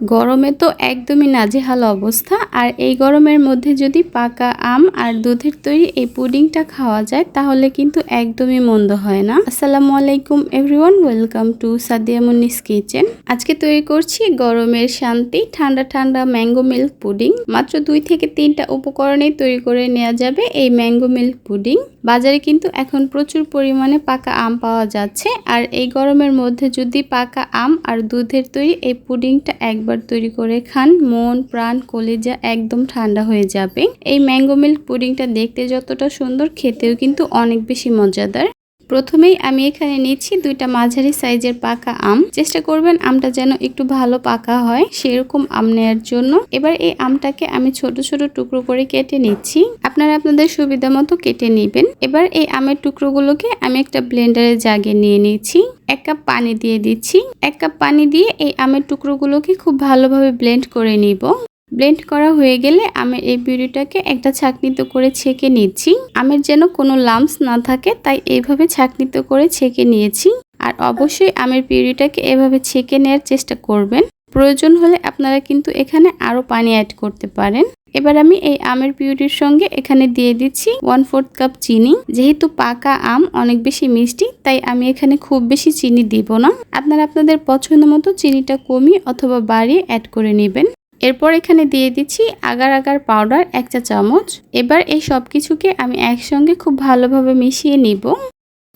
গরমে তো একদমই নাজেহাল অবস্থা। আর এই গরমের মধ্যে যদি পাকা আম আর দুধের তৈরি এই পুডিংটা খাওয়া যায় তাহলে কিন্তু একদমই মন্দ হয় না। আসসালামু আলাইকুম everyone, welcome to Sadia মুন্নিস kitchen. আজকে তৈরি করছি গরমের শান্তি ঠান্ডা ঠান্ডা ম্যাঙ্গো মিল্ক পুডিং। মাত্র 2 থেকে 3টা উপকরণে তৈরি করে নেওয়া যাবে এই ম্যাঙ্গো মিল্ক পুডিং। বাজারে কিন্তু এখন প্রচুর পরিমাণে পাকা আম পাওয়া যাচ্ছে, আর এই গরমের মধ্যে যদি পাকা আম আর দুধের তৈরি এই পুডিংটা একবার তৈরি করে খান, মন প্রাণ কলিজা একদম ঠান্ডা হয়ে যাবে। এই ম্যাঙ্গো মিল্ক পুডিংটা দেখতে যতটা সুন্দর, খেতেও কিন্তু অনেক বেশি মজাদার। প্রথমেই আমি এখানে নিচ্ছি 2টা মাঝারি সাইজের পাকা আম। চেষ্টা করবেন আমটা যেন একটু ভালো পাকা হয়, সেরকম আম নেয়ার জন্য। এবার এই আমটাকে আমি ছোট ছোট টুকরো করে কেটে নিচ্ছি। আপনারা আপনাদের সুবিধা মতো কেটে নেবেন। এবার এই আমের টুকরোগুলোকে আমি একটা ব্লেন্ডারে জাগে নিয়ে নিচ্ছি। 1 কাপ পানি দিয়ে দিচ্ছি। 1 কাপ পানি দিয়ে এই আমের টুকরোগুলোকে খুব ভালোভাবে ব্লেন্ড করে নিব। ব্লেন্ড করা হয়ে গেলে আমের এই পিউরিটাকে একটা ছাঁকনিতে করে ছেঁকে নিচ্ছি। আমের যেন কোনো লাম্পস না থাকে, তাই এইভাবে ছাঁকনিতে করে ছেঁকে নিয়েছি। আর অবশ্যই আমের পিউরিটাকে এভাবে ছেঁকে নেওয়ার চেষ্টা করবেন। প্রয়োজন হলে আপনারা কিন্তু এখানে আরও পানি অ্যাড করতে পারেন। এবার আমি এই আমের পিউরির সঙ্গে এখানে দিয়ে দিচ্ছি 1/4 কাপ চিনি। যেহেতু পাকা আম অনেক বেশি মিষ্টি, তাই আমি এখানে খুব বেশি চিনি দিব না। আপনারা আপনাদের পছন্দ মতো চিনিটা কমিয়ে অথবা বাড়িয়ে অ্যাড করে নেবেন। এরপর এখানে দিয়ে দিচ্ছি আগার আগার পাউডার 1 চা চামচ। এবার এই সব কিছুকে আমি একসঙ্গে খুব ভালোভাবে মিশিয়ে নিব।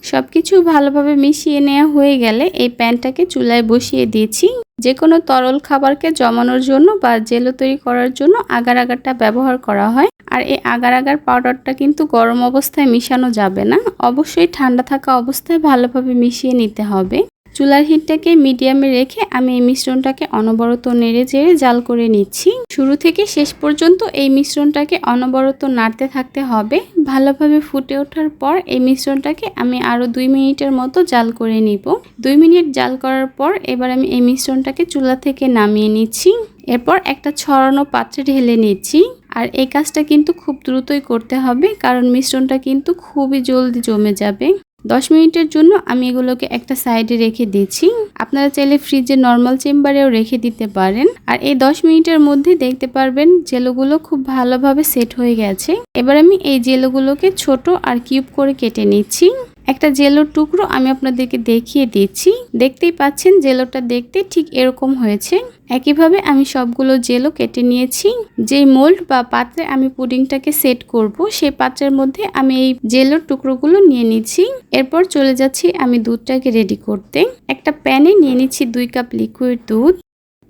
সবকিছু ভালোভাবে মিশিয়ে নেওয়া হয়ে গেলে এই প্যানটাকে চুলায় বসিয়ে দিয়েছি। যে কোনো তরল খাবারকে জমানোর জন্য বা জেলো তৈরি করার জন্য আগার আগারটা ব্যবহার করা হয়। আর এই আগার আগার পাউডারটা কিন্তু গরম অবস্থায় মিশানো যাবে না, অবশ্যই ঠান্ডা থাকা অবস্থায় ভালোভাবে মিশিয়ে নিতে হবে। চুলার হিটটাকে মিডিয়ামে রেখে আমি এই মিশ্রণটাকে অনবরত নেড়ে চেড়ে জাল করে নিচ্ছি। শুরু থেকে শেষ পর্যন্ত এই মিশ্রণটাকে অনবরত নাড়তে থাকতে হবে। ভালোভাবে ফুটে ওঠার পর এই মিশ্রণটাকে আমি আরও 2 মিনিটের মতো জাল করে নিব। 2 মিনিট জাল করার পর এবার আমি এই মিশ্রণটাকে চুলা থেকে নামিয়ে নিচ্ছি। এরপর একটা ছড়ানো পাত্রে ঢেলে নিচ্ছি। আর এই কাজটা কিন্তু খুব দ্রুতই করতে হবে, কারণ মিশ্রণটা কিন্তু খুবই জলদি জমে যাবে। 10 মিনিটের জন্য আমি এগুলোকে একটা সাইডে রেখে দিচ্ছি। আপনারা চাইলে ফ্রিজে নর্মাল চেম্বারেও রেখে দিতে পারেন। আর এই 10 মিনিটের মধ্যে দেখতে পারবেন জেলোগুলো খুব ভালোভাবে সেট হয়ে গেছে। এবার আমি এই জেলোগুলোকে ছোট আর কিউব করে কেটে নিচ্ছি। একটা জেলোর টুকরো আমি আপনাদেরকে দেখিয়ে দিচ্ছি। দেখতেই পাচ্ছেন জেলোটা দেখতে ঠিক এরকম হয়েছে। একইভাবে আমি সবগুলো জেলো কেটে নিয়েছি। যেই মোল্ড বা পাত্রে আমি পুডিংটাকে সেট করব, সেই পাত্রের মধ্যে আমি এই জেলোর টুকরোগুলো নিয়ে নিচ্ছি। এরপর চলে যাচ্ছি আমি দুধটাকে রেডি করতে। একটা প্যানে নিয়ে নিচ্ছি 2 কাপ লিকুইড দুধ।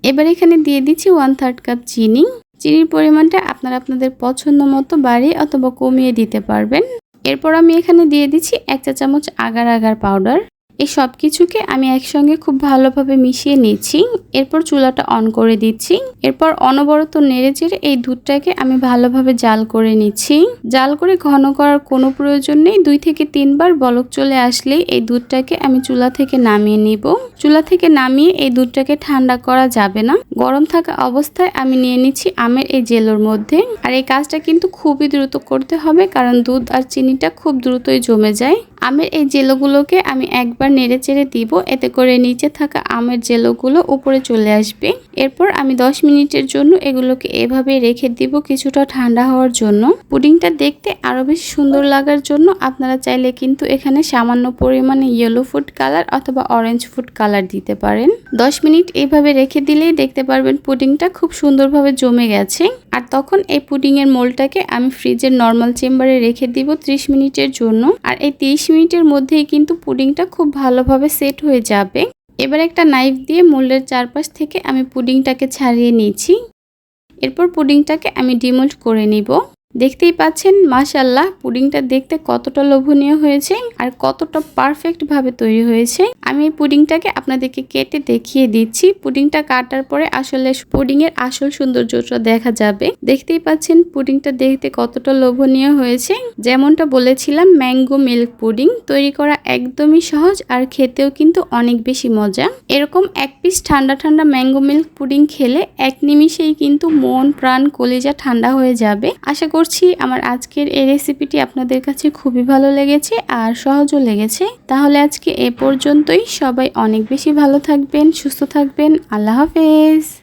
এবার এখানে দিয়ে দিচ্ছি 1/3 কাপ চিনি। চিনির পরিমাণটা আপনারা আপনাদের পছন্দ মতো বাড়িয়ে অথবা কমিয়ে দিতে পারবেন। এরপর আমি এখানে দিয়ে দিচ্ছি 1 চা চামচ আগার আগার পাউডার। এই সব কিছুকে আমি একসঙ্গে খুব ভালোভাবে মিশিয়ে নিচ্ছি। এরপর চুলাটা অন করে দিচ্ছি। এরপর অনবরত নেড়ে চেড়ে এই দুধটাকে আমি ভালোভাবে জাল করে নিচ্ছি। জাল করে ঘন করার কোনো প্রয়োজন নেই। 2 থেকে 3 বার বলক চলে আসলেই এই দুধটাকে আমি চুলা থেকে নামিয়ে নিব। চুলা থেকে নামিয়ে এই দুধটাকে ঠান্ডা করা যাবে না। গরম থাকা অবস্থায় আমি নিয়ে নিচ্ছি আমের এই জেলোর মধ্যে। আর এই কাজটা কিন্তু খুবই দ্রুত করতে হবে, কারণ দুধ আর চিনিটা খুব দ্রুতই জমে যায়। আমের এই জেলোগুলোকে আমি একবার নেড়ে চেড়ে দিব, এতে করে নিচে থাকা আমের জেলোগুলো উপরে চলে আসবে। এরপর আমি 10 মিনিটের জন্য এগুলোকে এভাবে রেখে দিব কিছুটা ঠান্ডা হওয়ার জন্য। পুডিংটা দেখতে আরো বেশি সুন্দর লাগার জন্য আপনারা চাইলে কিন্তু এখানে সামান্য পরিমাণে ইয়েলো ফুড কালার অথবা অরেঞ্জ ফুড কালার দিতে পারেন। 10 মিনিট এইভাবে রেখে দিলেই দেখতে পারবেন পুডিংটা খুব সুন্দরভাবে জমে গেছে। আর তখন এই পুডিং এর মোল্ডটাকে আমি ফ্রিজের নর্মাল চেম্বারে রেখে দিব 30 মিনিটের জন্য। আর এই 30 মিনিটের মধ্যেই কিন্তু পুডিংটা খুব ভালোভাবে সেট হয়ে যাবে। এবার একটা নাইফ দিয়ে মোল্ডের চারপাশ থেকে আমি পুডিংটাকে ছাড়িয়ে নিয়েছি। এরপর পুডিংটাকে আমি ডিমোল্ড করে নিব। দেখতেই পাচ্ছেন মাশাআল্লাহ পুডিংটা দেখতে কতটা লোভনীয় হয়েছে আর কতটা পারফেক্ট ভাবে তৈরি হয়েছে। আমি এই পুডিংটাকে আপনাদেরকে কেটে দেখিয়ে দিচ্ছি। পুডিংটা কাটার পরে আসলে পুডিং এর আসল সৌন্দর্যটা দেখা যাবে। দেখতেই পাচ্ছেন পুডিংটা দেখতে কতটা লোভনীয় হয়েছে। যেমনটা বলেছিলাম, ম্যাঙ্গো মিল্ক পুডিং তৈরি করা একদমই সহজ আর খেতেও কিন্তু অনেক বেশি মজা। এরকম 1 পিস ঠান্ডা ঠান্ডা ম্যাঙ্গো মিল্ক পুডিং খেলে এক নিমিষেই কিন্তু মন প্রাণ কলিজা ঠান্ডা হয়ে যাবে। আশা করছি আমার আজকের এই রেসিপিটি আপনাদের কাছে খুবই ভালো লেগেছে আর সহজও লেগেছে। তাহলে আজকে এ পর্যন্তই। সবাই অনেক বেশি ভালো থাকবেন, সুস্থ থাকবেন। আল্লাহ হাফেজ।